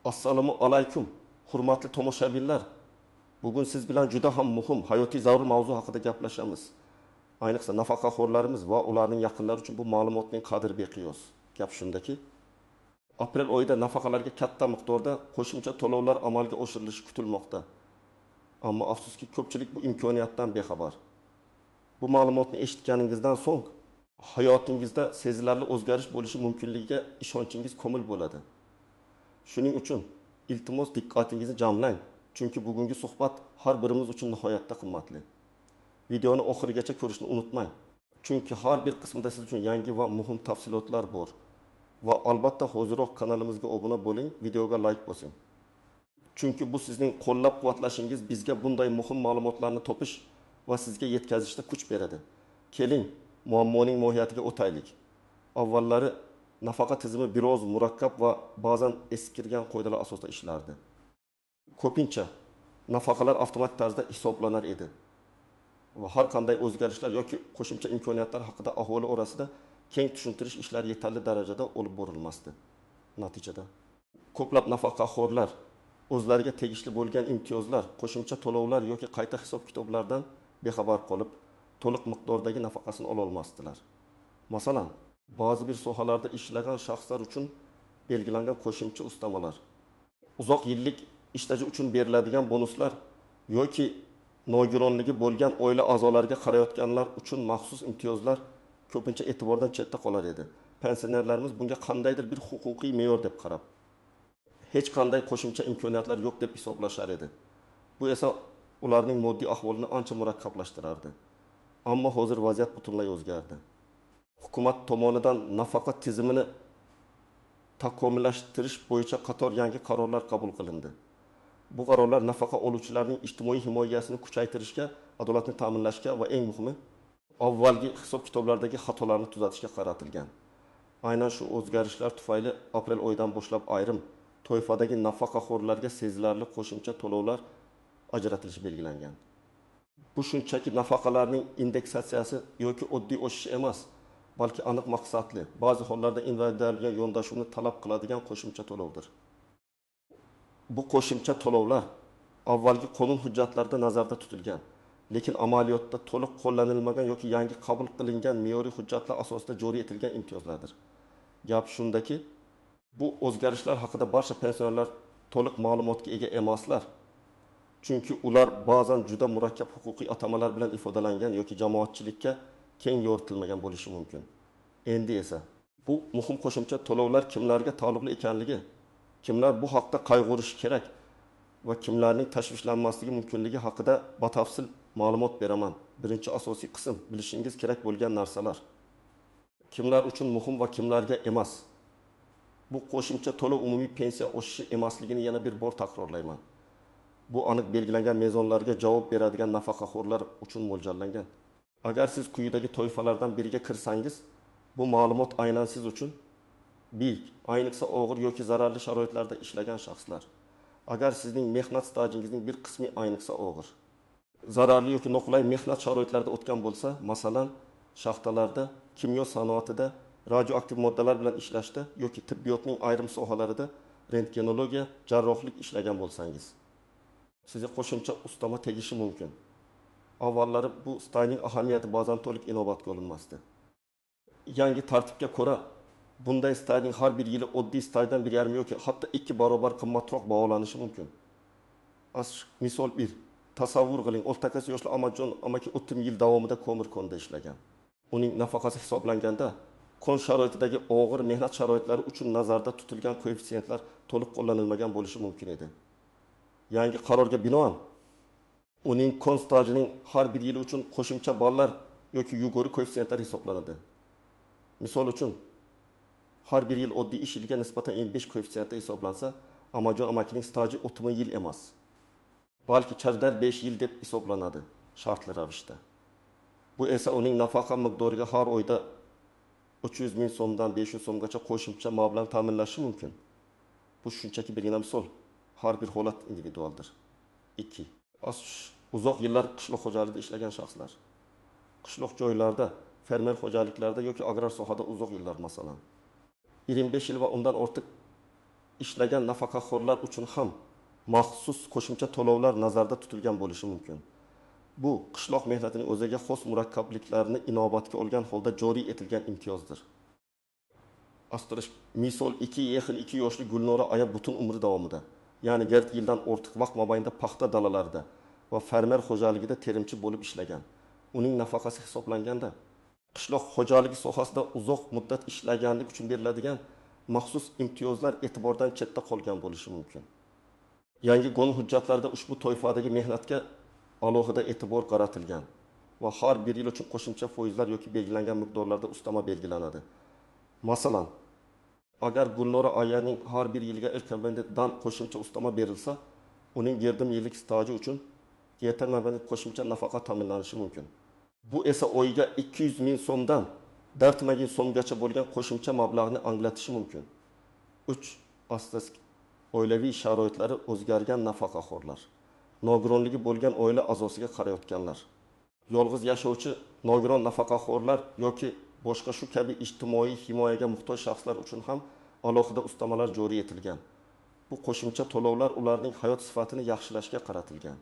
Assalomu alaykum, hurmatli tomoshabinlar. Bugun siz bilan juda ham muhim, hayotiy zarur mavzu haqida gaplashamiz. Ayniqsa nafaqaxo'rlarimiz va ularning yaqinlari uchun bu ma'lumotning qadri beqiyos. Gap shundaki, aprel oyida nafaqalarga katta miqdorda qo'shimcha to'lovlar amalga oshirilishi kutilmoqda. Ammo afsuski ko'pchilik bu imkoniyatdan bexabar. Bu ma'lumotni eshitganingizdan so'ng hayotingizda sezilarli o'zgarish bo'lishi mumkinligiga ishonchingiz komil bo'ladi. Shuning uchun iltimos diqqatingizni jamlang, chunki bugungi suhbat har birimiz uchun nihoyatda qimmatli. Videoni oxirigacha ko'rishni unutmang, chunki har bir qismida siz uchun yangi va muhim tafsilotlar bor. Va albatta hoziroq kanalimizga obuna bo'ling, videoga like bosing. Chunki bu sizning qo'llab-quvvatlashingiz bizga bunday muhim ma'lumotlarni topish va sizga yetkazishda kuch beradi. Keling, muammoning mohiyatiga o'taylik. Avvallari nafaqa tizimi biroz murakkab va ba'zan eskirgan qoidalar asosida ishlardi. Ko'pincha nafaqalar avtomatik tarzda hisoblanar edi va har qanday o'zgarishlar yoki qo'shimcha imkoniyatlar haqida aholi orasida keng tushuntirish ishlari yetarli darajada olib borilmasdi. Natijada ko'plab nafaqaxo'rlar o'zlariga tegishli bo'lgan imtiyozlar, qo'shimcha to'lovlar yoki qayta hisob-kitoblardan bexabar qolib, to'liq miqdordagi nafaqasini ola olmasdilar. Masalan, ba'zi bir sohalarda ishlagan shaxslar uchun belgilangan qo'shimcha ustamalar, uzoq yillik ishdaji uchun beriladigan bonuslar yoki nogironligi bo'lgan oila a'zolariga qarayotganlar uchun maxsus imtiyozlar ko'pincha e'tibordan chetda qolar edi. Pensionerlarimiz bunga qandaydir bir huquqiy me'yor deb qarab, hech qanday qo'shimcha imkoniyatlar yo'q deb hisoblashar edi. Bu esa ularning moddiy ahvolini ancha murakkablashtirardi. Ammo hozir vaziyat butunlay o'zgardi. Hukumat tomonidan nafaqa tizimini takomillashtirish bo'yicha qator yangi qarorlar qabul qilindi. Bu qarorlar nafaqa oluvchilarning ijtimoiy himoyasini kuchaytirishga, adolatni ta'minlashga va eng muhimi, avvalgi hisob-kitoblardagi xatolarni tuzatishga qaratilgan. Aynan shu o'zgarishlar tufayli aprel oyidan boshlab ayrim toifadagi nafaqaxo'rlarga sezilarli qo'shimcha to'lovlar ajratilishi belgilangan. Bu shunchaki nafaqalarning indeksatsiyasi yoki oddiy o'sishi emas, balki aniq maqsadli, ba'zi hollarda individualga yondashuvni talab qiladigan qo'shimcha to'lovdir. Bu qo'shimcha to'lovlar avvalgi qonun hujjatlarida nazarda tutilgan, lekin amaliyotda to'liq qo'llanilmagan yoki yangi qabul qilingan me'yoriy hujjatlar asosida joriy etilgan imtiyozlardir. Gap shundaki, bu o'zgarishlar haqida barcha pensionerlar to'liq ma'lumotga ega emaslar. Chunki ular ba'zan juda murakkab huquqiy atamalar bilan ifodalangan yoki jamoatchilikka keng yoritilmagan bo'lishi mumkin. Endi esa bu muhim qo'shimcha to'lovlar kimlarga taalluqli ekanligi, kimlar bu haqda qayg'urishi kerak va kimlarning tashvishlanmasligi mumkinligi haqida batafsil ma'lumot beraman. Birinchi asosiy qism bilishingiz kerak bo'lgan narsalar. Kimlar uchun muhim va kimlarga emas. Bu qo'shimcha to'lov umumiy pensiya oshishi emasligini yana bir bor takrorlayman. Bu aniq belgilangan mezonlarga javob beradigan nafaqaxo'rlar uchun mo'ljallangan. Agar siz quyidagi toifalardan biriga kirsangiz, bu ma'lumot aynan siz uchun. 1. Ayniqsa og'ir yoki zararli sharoitlarda ishlagan shaxslar. Agar sizning mehnat stajingizning bir qismi ayniqsa og'ir, zararli yoki noqulay mehnat sharoitlarida o'tgan bo'lsa, masalan, shaxtalarda, kimyo sanoatida, radioaktiv moddalar bilan ishlashda yoki tibbiyotning ayrim sohalarida, rentgenologiya, jarrohlik ishlagan bo'lsangiz, sizga qo'shimcha ustama tegishi mumkin. Avvallari bu stajning ahamiyati ba'zan to'liq inobatga olinmasdi. Yangi tartibga ko'ra, bunday stajning har bir yili oddiy stajdan 1,5 yoki hatto 2 barobar qimmatroq baholanishi mumkin. Misol 1. Tasavvur qiling, o'rtaqasi yoshli Amajon amaki 30 yil davomida ko'mir konida ishlagan. Uning nafaqasi hisoblanganda kon sharoitidagi og'ir mehnat sharoitlari uchun nazarda tutilgan koeffitsiyentlar to'liq qo'llanilmagan bo'lishi mumkin edi. Yangi qarorga binoan uning kon stajining har bir yili uchun qo'shimcha ballar yoki yuguri koeffitsiyentlar hisoblanadi. Misol uchun, har bir yil oddiy ish yiliga nisbatan 5 koeffitsiyentda hisoblansa, Amajon amakining staji 30 yil emas, balki chardar 5 yil deb hisoblanadi shartli ravishda. Bu esa uning nafaqa miqdoriga har oyda 300 ming so'mdan 500 so'mgacha qo'shimcha mablag' ta'minlashi mumkin. Bu shunchaki birgina misol, har bir holat individualdir. 2. Uzoq yillar qishloq xo'jaligida ishlagan shaxslar. Qishloq joylarda, fermer xo'jaliklarida yoki agrar sohada uzoq yillar masalan, 25 yil va undan ortiq ishlagan nafaqaxo'rlar uchun ham maxsus qo'shimcha to'lovlar nazarda tutilgan bo'lishi mumkin. Bu qishloq mehnatining o'ziga xos murakkabliklarni inobatga olgan holda joriy etilgan imtiyozdir. Astirish misol 2 yoshli Gulnora aya butun umri davomida, ya'ni 1 yildan ortiq vaqt mobaynida paxta dalalarida va fermer xo'jaligida terimchi bo'lib ishlagan. Uning nafaqasi hisoblanganda qishloq xo'jaligi sohasida uzoq muddat ishlaganlik uchun beriladigan maxsus imtiyozlar e'tibordan chetda qolgan bo'lishi mumkin. Yangi qonun hujjatlarida ushbu toifadagi mehnatga alohida e'tibor qaratilgan va har bir yil uchun qo'shimcha foizlar yoki belgilangan miqdorlarda ustama belgilanadi. Masalan, agar Gulnora ayaning har bir yilga ilk-avvaldan qo'shimcha ustama berilsa, uning 20 yillik staji uchun yetarli qo'shimcha nafaqa ta'minlanishi mumkin. Bu esa oyiga 200 ming so'mdan 4 ming so'mgacha bo'lgan qo'shimcha mablag'ni anglatishi mumkin. 3. Asosiy oilaviy sharoitlari o'zgargan nafaqaxo'rlar. Nogironligi bo'lgan oila a'zosiga qarayotganlar. Yolg'iz yashovchi nogiron nafaqaxo'rlar yoki boshqa shu kabi ijtimoiy himoyaga muhtoj shaxslar uchun ham alohida ustamalar joriy etilgan. Bu qo'shimcha to'lovlar ularning hayot sifatini yaxshilashga qaratilgan.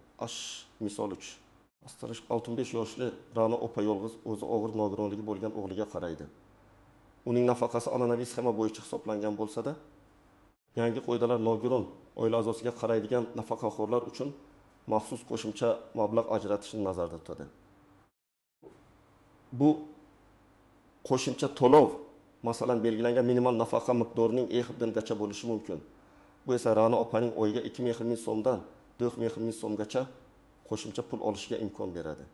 Misol 3. 65 yoshli Ra'no opa yolg'iz o'zi og'ir nogironligi bo'lgan o'g'liga qaraydi. Uning nafaqasi an'anaviy sxema bo'yicha hisoblangan bo'lsa-da, yangi qoidalar nogiron oila a'zosiga qaraydigan nafaqaxo'rlar uchun maxsus qo'shimcha mablag' ajratishni nazarda tutadi. Bu qo'shimcha to'lov, masalan, belgilangan minimal nafaqa miqdorining xuddigacha bo'lishi mumkin. Bu esa Ra'no opaning oyiga 2 ming so'mdan 4 ming so'mgacha qo'shimcha pul olishiga imkon beradi.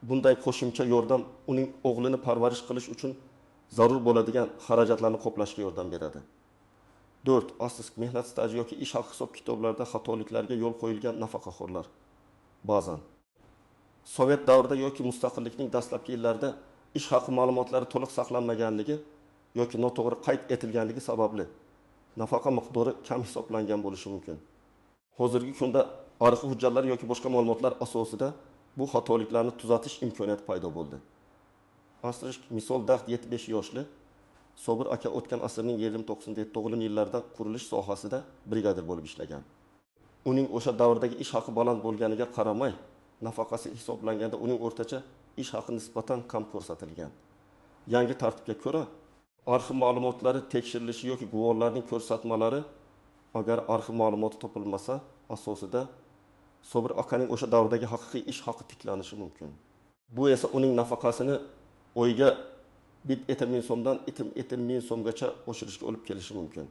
Bunday qo'shimcha yordam uning o'g'lini parvarish qilish uchun zarur bo'ladigan xarajatlarni qoplashga yordam beradi. 4. Asosiy mehnat staji yoki ish haqi hisob-kitoblarda xatoliklarga yo'l qo'yilgan nafaqaxo'rlar. Ba'zan Sovet davrida yoki mustaqillikning dastlabki yillarida ish haqi ma'lumotlari to'liq saqlanmaganligi yoki noto'g'ri qayd etilganligi sababli nafaqa miqdori kam hisoblangan bo'lishi mumkin. Hozirgi kunda arxiv hujjatlari yoki boshqa ma'lumotlar asosida bu xatoliklarni tuzatish imkoniyati paydo bo'ldi. Asrish misol 75 yoshli Sobir aka o'tgan asrning 29-70 yillarida qurilish sohasida brigadir bo'lib ishlagan. Uning o'sha davrdagi ish haqi baland bo'lganiga qaramay, nafaqasi hisoblanganda uning o'rtacha ish haqi nisbatan kam ko'rsatilgan. Yangi tartibga ko'ra, arxiv ma'lumotlari tekshirilishi yoki guvohlarning ko'rsatmalari agar arxiv ma'lumoti topilmasa, asosida Sobir akaning o'sha davrdagi haqiqiy ish haqi tiklanishi mumkin. Bu esa uning nafaqasini oyiga 1 ming so'mdan 2 ming so'mgacha oshirishga olib kelishi mumkin.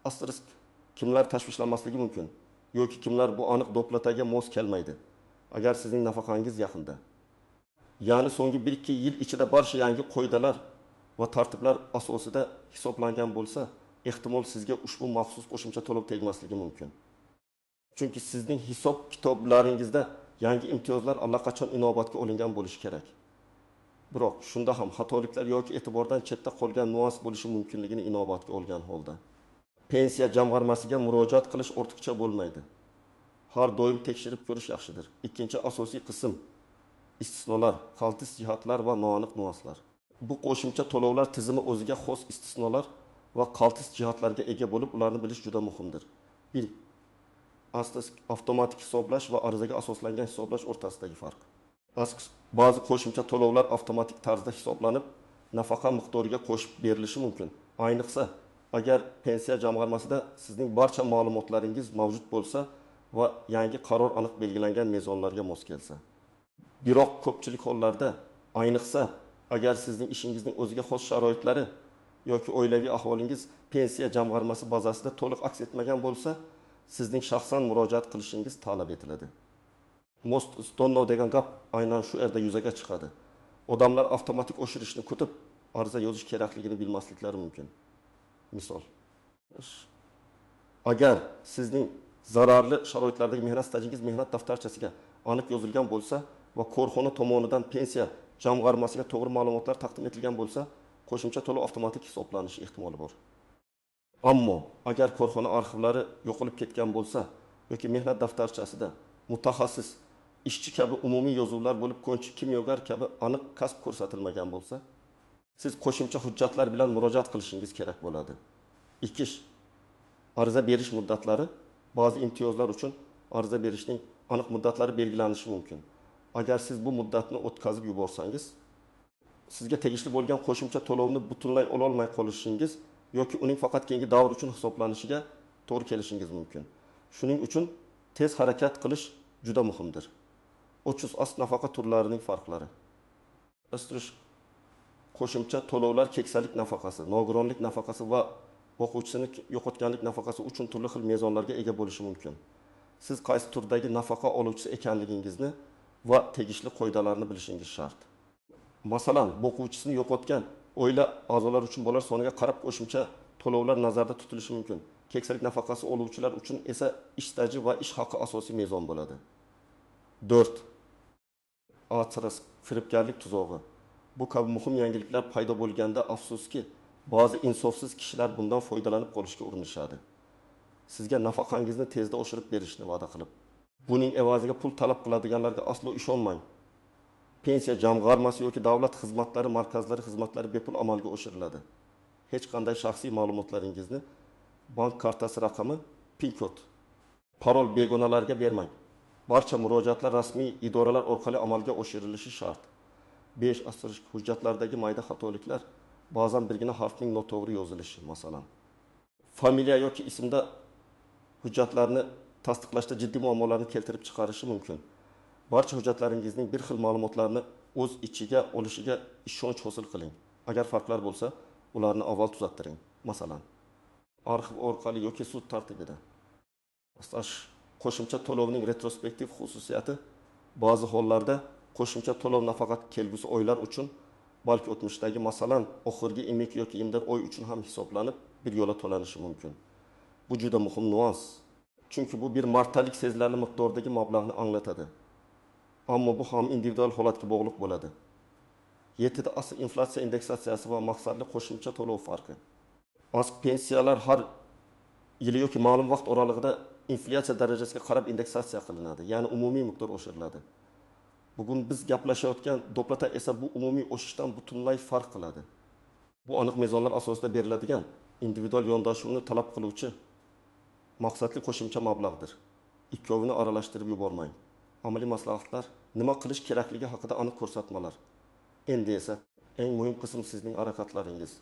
Asterisk kimlar tashvishlanmasligi mumkin yoki kimlar bu aniq doplataga mos kelmaydi. Agar sizning nafaqangiz yaqinda, ya'ni so'nggi 1-2 yil ichida barcha yangi qoidalar va tartiblar asosida hisoblangan bo'lsa, ehtimol sizga ushbu maxsus qo'shimcha to'lov tegmasligi mumkin. Chunki sizning hisob kitoblaringizda yangi imtiyozlar allaqachon inobatga olingan bo'lishi kerak. Biroq shunda ham xatoliklar yoki e'tibordan chetda qolgan nuans bo'lishi mumkinligini inobatga olgan holda pensiya jamg'armasiga murojaat qilish ortiqcha bo'lmaydi. Har doim tekshirib ko'rish yaxshidir. Ikkinchi asosiy qism istisnolar, qaltis jihatlar va noaniq nuanslar. Bu qo'shimcha to'lovlar tizimi o'ziga xos istisnolar va qaltis jihatlarga ega bo'lib, ularni bilish juda muhimdir. 1. Avtomatik hisoblash va arizaga asoslangan hisoblash o'rtasidagi farq. Ba'zi qo'shimcha to'lovlar avtomatik tarzda hisoblanib, nafaqa miqdoriga qo'shib berilishi mumkin. Ayniqsa, agar pensiya jamg'armasida sizning barcha ma'lumotlaringiz mavjud bo'lsa va yangi qaror aniq belgilangan mezonlarga mos kelsa. Biroq ko'pchilik hollarda, ayniqsa agar sizning ishingizning o'ziga xos sharoitlari yoki oilaviy ahvolingiz pensiya jamg'armasi bazasida to'liq aks etmagan bo'lsa, sizning shaxsan murojaat qilishingiz talab etiladi. Most ustonnov degan gap aynan shu yerda yuzaga chiqadi. Odamlar avtomatik oshirishni kutib, ariza yozish kerakligini bilmasliklari mumkin. Misol, agar sizning zararli sharoitlardagi mehnat stajingiz mehnat daftarchasiga aniq yozilgan bo'lsa va korxona tomonidan pensiya jamg'armasiga to'g'ri ma'lumotlar taqdim etilgan bo'lsa, qo'shimcha to'lov avtomatik hisoblanishi ehtimoli bor. Ammo agar korxona arxivlari yo'qolib ketgan bo'lsa yoki mehnat daftarchasida mutaxassis ishchi kabi umumiy yozuvlar bo'lib, konchi kimyogar kabi aniq kasb ko'rsatilmagan bo'lsa, siz qo'shimcha hujjatlar bilan murojaat qilishingiz kerak bo'ladi. 2. ariza berish muddatlari ba'zi imtiyozlar uchun ariza berishning aniq muddatlari belgilanishi mumkin. Agar siz bu muddatni o'tkazib yuborsangiz, sizga tegishli bo'lgan qo'shimcha to'lovni butunlay ololmay qolishingiz yoki uning faqat keyingi davr uchun hisoblanishiga to'g'ri kelishingiz mumkin. Shuning uchun tez harakat qilish juda muhimdir. 300 asl nafaqa turlarining farqlari. O'stirish qo'shimcha to'lovlar keksalik nafaqasi, nogironlik nafaqasi va o'quvchisini yo'qotganlik nafaqasi uchun turli xil mezonlarga ega bo'lishi mumkin. Siz qaysi turdagi nafaqa oluvchisi ekanligingizni va tegishli qoidalarni bilishingiz shart. Masalan, o'quvchisini yo'qotgan oila a'zolari uchun bolalar soniga qarab qo'shimcha to'lovlar nazarda tutilishi mumkin. Keksalik nafaqasi oluvchilar uchun esa ish staji va ish haqi asosiy mezon bo'ladi. 4. Atsiras firibgarlik tuzog'i. Bu kabi muhim yangiliklar paydo bo'lganda afsuski, ba'zi insofsiz kishilar bundan foydalanib qolishga urinishadi. Sizga nafaqangizni tezda oshirib berishni va'da qilib, buning evaziga pul talab qiladiganlarga aslo ishonmang. Pensiya jamg'armasi yoki davlat xizmatlari markazlari xizmatlari bepul amalga oshiriladi. Hech qanday shaxsiy ma'lumotlaringizni, bank kartasi raqami, PIN kod, parol begonalarga bermang. Barcha murojaatlar rasmiy idoralar orqali amalga oshirilishi shart. 5. Hujjatlardagi mayda xatoliklar, ba'zan birgina harfning noto'g'ri yozilishi, masalan. Familiya yoki ismda hujjatlarni tasdiqlashda jiddiy muammolarni keltirib chiqarishi mumkin. Barcha hujjatlaringizning bir xil ma'lumotlarni o'z ichiga olishiga ishonch hosil qiling. Agar farqlar bo'lsa, ularni avval tuzattiring. Masalan, arxiv orqali yoki sud tartibida. Qo'shimcha to'lovning retrospektiv xususiyati ba'zi hollarda qo'shimcha to'lov nafaqat kelgusi oylar uchun, balki o'tmishdagi, masalan, oxirgi 12 yoki 24 oy uchun ham hisoblanib, bir yo'la to'lanishi mumkin. Bu juda muhim nuans. Chunki bu bir martalik sezilarli miqdordagi mablag'ni anglatadi. Ammo bu ham individual holatga bog'liq bo'ladi. 7. Asl inflyatsiya indeksatsiyasi va maqsadli qo'shimcha to'lov farqi. Asl pensiyalar har yili yoki ma'lum vaqt oralig'ida inflyatsiya darajasiga qarab indeksatsiya qilinadi, ya'ni umumiy miqdor oshiriladi. Bugun biz gaplashayotgan doplata esa bu umumiy o'sishdan butunlay farq qiladi. Bu aniq mezonlar asosida beriladigan individual yondashuvni talab qiluvchi maqsadli qo'shimcha mablag'dir. Ikkovini aralashtirib yubormang. Amaliy maslahatlar, nima qilish kerakligi haqida aniq ko'rsatmalar. Endi esa eng muhim qism sizning harakatlaringiz.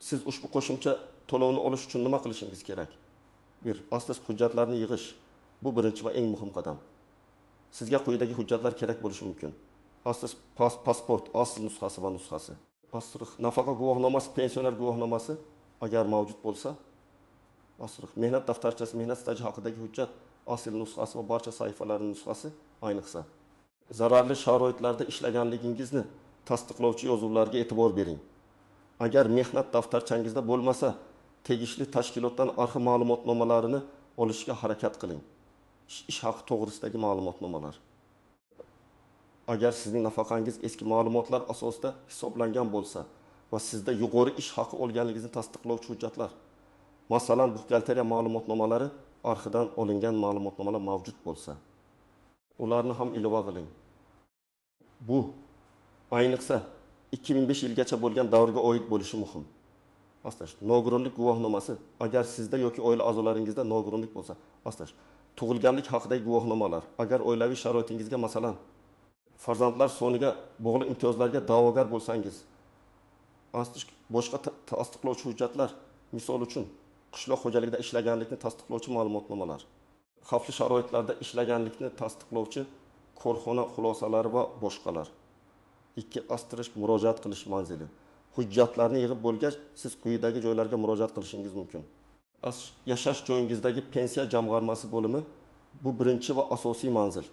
Siz ushbu qo'shimcha to'lovni olish uchun nima qilishingiz kerak? 1. Asosiy hujjatlarni yig'ish. Bu birinchi va eng muhim qadam. Sizga quyidagi hujjatlar kerak bo'lishi mumkin. Asosiy pasport, asl nusxasi va nusxasi. Nafaqa guvohnomasi, pensioner guvohnomasi agar mavjud bo'lsa, mehnat daftarchasi, mehnat staji haqidagi hujjat, asl nusxasi va barcha sahifalarining nusxasi, ayniqsa zararli sharoitlarda ishlaganligingizni tasdiqlovchi yozuvlarga e'tibor bering. Agar mehnat daftarchangizda bo'lmasa, tegishli tashkilotdan arxiv ma'lumotnomalarini olishga harakat qiling. Ish haqi to'g'risidagi ma'lumotnomalar. Agar sizning nafaqangiz eski ma'lumotlar asosida hisoblangan bo'lsa va sizda yuqori ish haqi olganligingizni tasdiqlovchi hujjatlar, masalan, buxgalteriya ma'lumotnomalari, arxivdan olingan ma'lumotnomalar mavjud bo'lsa, ularni ham ilova qiling. Bu ayniqsa 2005 yilgacha bo'lgan davrga oid bo'lishi muhim. Nogironlik guvohnomasi, agar sizda yoki oila a'zolaringizda nogironlik bo'lsa, tug'ilganlik haqidagi guvohnomalar, agar oilaviy sharoitingizga, masalan, farzandlar soniga bog'liq imtiyozlarga da'vogar bo'lsangiz, boshqa tasdiqlovchi hujjatlar, misol uchun qishloq xo'jaligida ishlaganlikni tasdiqlovchi ma'lumotnomalar, xavfli sharoitlarda ishlaganlikni tasdiqlovchi korxona xulosalari va boshqalar. 2. Murojaat qilish manzili. Hujjatlarni yig'ib bo'lgach, siz quyidagi joylarga murojaat qilishingiz mumkin. Yashash joyingizdagi pensiya jamg'armasi bo'limi bu birinchi va asosiy manzil.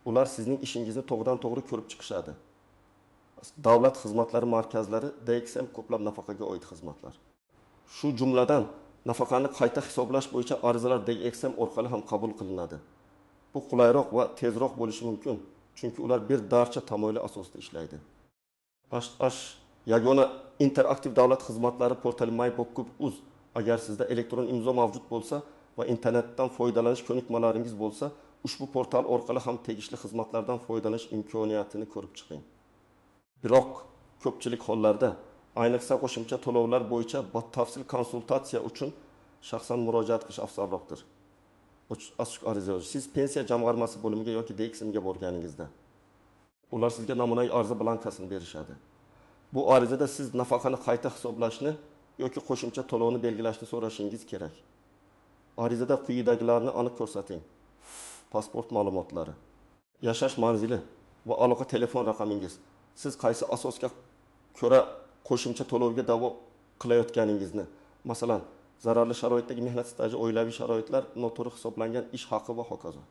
Ular sizning ishingizni to'g'ridan to'g'ri ko'rib chiqishadi. Davlat xizmatlari markazlari, DXM ko'plab nafaqaga oid xizmatlar. Shu jumladan nafaqani qayta hisoblash bo'yicha arizalar DXM orqali ham qabul qilinadi. Bu qulayroq va tezroq bo'lishi mumkin, chunki ular bir darcha tamoyili asosida ishlaydi. Yagona interaktiv davlat xizmatlari portali my.gov.uz. Agar sizda elektron imzo mavjud bo'lsa va internetdan foydalanish ko'nikmalaringiz bo'lsa, ushbu portal orqali ham tegishli xizmatlardan foydalanish imkoniyatini ko'rib chiqing. Biroq ko'pchilik hollarda, ayniqsa qo'shimcha to'lovlar bo'yicha batafsil konsultatsiya uchun shaxsan murojaat qilish afzalroqdir. Ochiq ariza yozish. Siz pensiya jamg'armasi bo'limiga yoki DXMga borganingizda ular sizga namunali ariza blankasini berishadi. Bu arizada siz nafaqani qayta hisoblashni yoki qo'shimcha to'lovni belgilashni so'rashingiz kerak. Arizada quyidagilarni aniq ko'rsating. Pasport ma'lumotlari, yashash manzili va aloqa telefon raqamingiz. Siz qaysi asosga ko'ra qo'shimcha to'lovga da'vo qilayotganingizni, masalan, zararli sharoitdagi mehnat staji, oilaviy sharoitlar, noto'g'ri hisoblangan ish haqi va hokazo.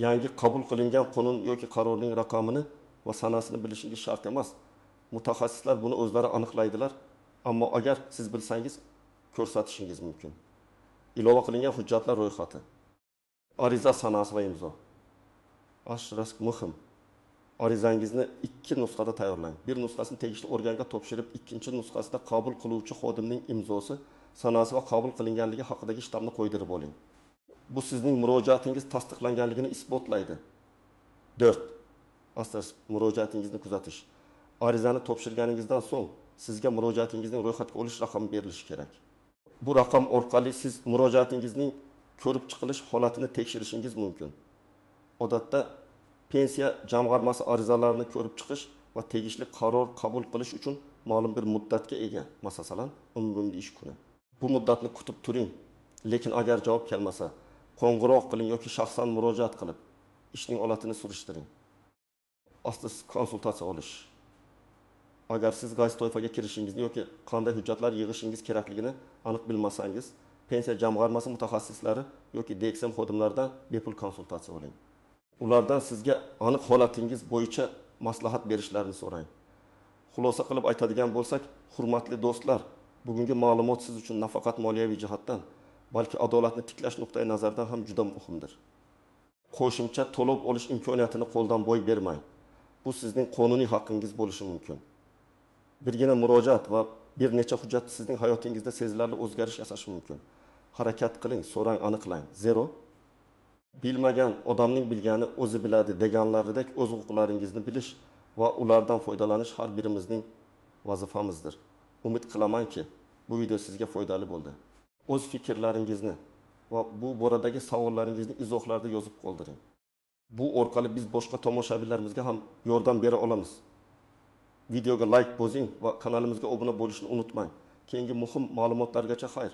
Yangi qabul qilingan qonun yoki qarorning raqamini va sanasini bilishingiz shart emas. Mutaxassislar buni o'zlari aniqlaydilar, ammo agar siz bilsangiz ko'rsatishingiz mumkin. Ilova qilingan hujjatlar ro'yxati. Ariza sanasi va imzo. Ashras muhim. Arizangizni 2 nusxada tayyorlang. Bir nusxasini tegishli organga topshirib, ikkinchi nusxasida qabul qiluvchi xodimning imzosi, sanasi va qabul qilinganligi haqidagi shtabni qo'ydirib oling. Bu sizning murojaatingiz tasdiqlanganligini isbotlaydi. 4. Murojaatingizni kuzatish. Arizani topshirganingizdan so'ng sizga murojaatingizning ro'yxatga olish raqami berilishi kerak. Bu raqam orqali siz murojaatingizning ko'rib chiqilish holatini tekshirishingiz mumkin. Odatda pensiya jamg'armasi arizalarini ko'rib chiqish va tegishli qaror qabul qilish uchun ma'lum bir muddatga ega, masalan, umumli ish kuni. Bu muddatni kutib turing, lekin agar javob kelmasa, qo'ng'iroq qiling yoki shaxsan murojaat qilib ishning holatini surishtiring. Konsultatsiya olish. Agar siz qaysi toifaga kirishingizni yoki qanday hujjatlar yig'ishingiz kerakligini aniq bilmasangiz, pensiya jamg'armasi mutaxassislari yoki DXM xodimlaridan bepul konsultatsiya oling. Ulardan sizga aniq holatingiz bo'yicha maslahat berishlarini so'rang. Xulosa qilib aytadigan bo'lsak, hurmatli do'stlar, bugungi ma'lumot siz uchun nafaqat moliyaviy jihatdan, balki adolatni tiklash nuqtai nazaridan ham juda muhimdir. Qo'shimcha to'lov olish imkoniyatini qo'ldan boy bermang. Bu sizning qonuniy haqqingiz bo'lishi mumkin. Birgina murojaat va bir necha hujjat sizning hayotingizda sezilarli o'zgarish yasashi mumkin. Harakat qiling, so'rang, aniqlang. 0. Bilmagan odamning bilgani o'zi biladi deganlaridek o'z huquqlaringizni bilish va ulardan foydalanish har birimizning vazifamizdir. Umid qilamanki, bu video sizga foydali bo'ldi. O'z fikrlaringizni va bu boradagi savollaringizni izohlarda yozib qoldiring. Bu orqali biz boshqa tomoshabinlarimizga ham yordam bera olamiz. Videoga like bosing va kanalimizga obuna bo'lishni unutmang. Keyingi muhim ma'lumotlargacha xayr.